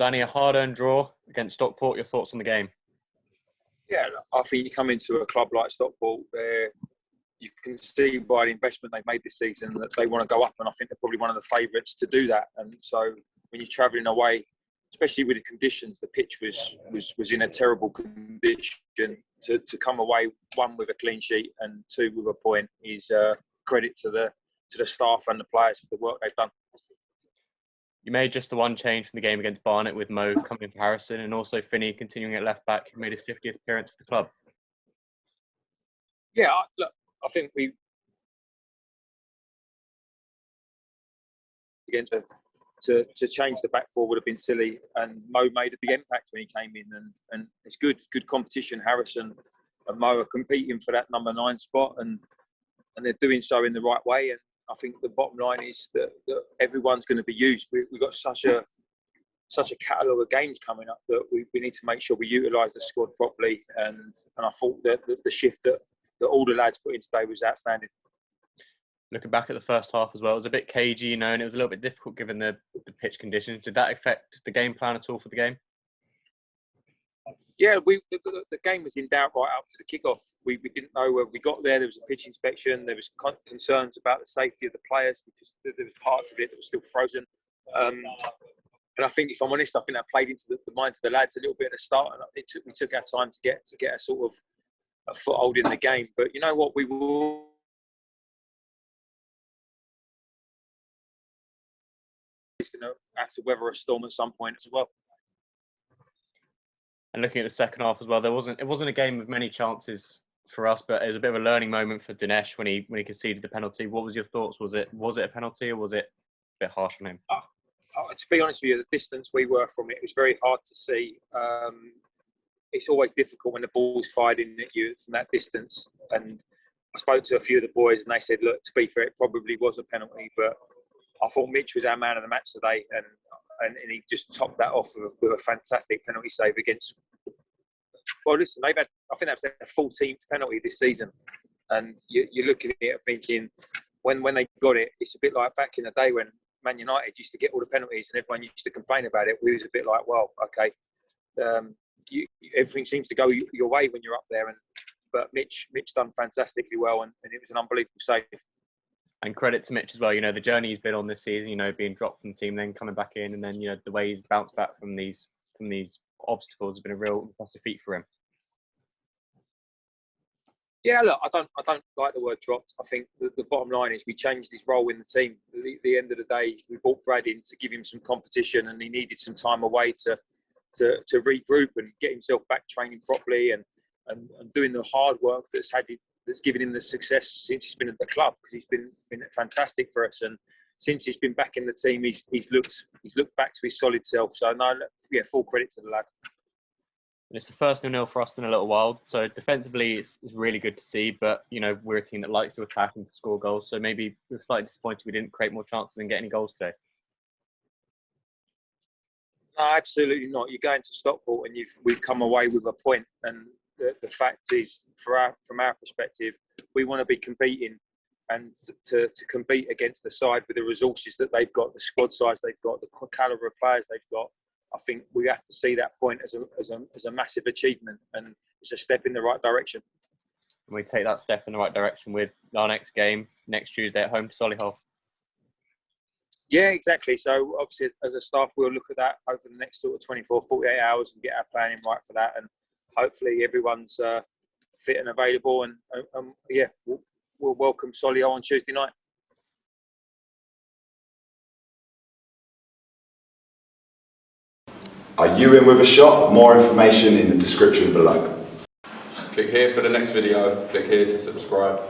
Danny, a hard-earned draw against Stockport. Your thoughts on the game? Yeah, I think you come into a club like Stockport, you can see by the investment they've made this season that they want to go up, and I think they're probably one of the favourites to do that. And so when you're travelling away, especially with the conditions, the pitch was in a terrible condition. To come away, one with a clean sheet and two with a point, is credit to the staff and the players for the work they've done. You made just the one change from the game against Barnet, with Mo coming in for Harrison, and also Finney continuing at left back, who made his 50th appearance for the club. Yeah, look, I think we again to change the back four would have been silly, and Mo made a big impact when he came in, and it's good competition. Harrison and Mo are competing for that number 9 spot, and they're doing so in the right way. And I think the bottom line is that everyone's going to be used. We've got such a catalogue of games coming up that we need to make sure we utilise the squad properly. And I thought that the shift that all the lads put in today was outstanding. Looking back at the first half as well, it was a bit cagey, and it was a little bit difficult given the pitch conditions. Did that affect the game plan at all for the game? Yeah, the game was in doubt right up to the kickoff. We didn't know where we got there. There was a pitch inspection. There was concerns about the safety of the players because there was parts of it that were still frozen. And I think, if I'm honest, I think that played into the minds of the lads a little bit at the start. And we took our time to get a sort of a foothold in the game. But you know what, we will. He's going to have to weather a storm at some point as well. And looking at the second half as well, it wasn't a game of many chances for us, but it was a bit of a learning moment for Dinesh when he conceded the penalty. What was your thoughts? Was it a penalty, or was it a bit harsh on him? To be honest with you, the distance we were from it was very hard to see. It's always difficult when the ball's fired in at you from that distance. And I spoke to a few of the boys, and they said, look, to be fair, it probably was a penalty, but I thought Mitch was our man of the match today, and he just topped that off with a fantastic penalty save against. Well, listen, I think that's their 14th penalty this season, and you're looking at it thinking, when they got it, it's a bit like back in the day when Man United used to get all the penalties and everyone used to complain about it. We was a bit like, well, okay, everything seems to go your way when you're up there, but Mitch done fantastically well, and it was an unbelievable save. And credit to Mitch as well. The journey he's been on this season. Being dropped from the team, then coming back in, and then the way he's bounced back from these obstacles has been a real impressive feat for him. Yeah, look, I don't like the word dropped. I think the bottom line is we changed his role in the team. At the end of the day, we brought Brad in to give him some competition, and he needed some time away to regroup and get himself back training properly and doing the hard work that's given him the success since he's been at the club, because he's been fantastic for us. And since he's been back in the team, he's looked back to his solid self. So no, yeah, full credit to the lad. And it's the first 0-0 for us in a little while. So defensively, it's really good to see. But we're a team that likes to attack and to score goals. So maybe we're slightly disappointed we didn't create more chances and get any goals today. No, absolutely not. You're going to Stockport and we've come away with a point. And the fact is, from our perspective, we want to be competing, and to compete against the side with the resources that they've got, the squad size they've got, the calibre of players they've got. I think we have to see that point as a massive achievement, and it's a step in the right direction. And we take that step in the right direction with our next game next Tuesday at home to Solihull. Yeah, exactly. So obviously, as a staff, we'll look at that over the next sort of 24, 48 hours and get our planning right for that. And hopefully everyone's fit and available. And yeah, we'll welcome Solihull on Tuesday night. Are you in with a shot? More information in the description below. Click here for the next video. Click here to subscribe.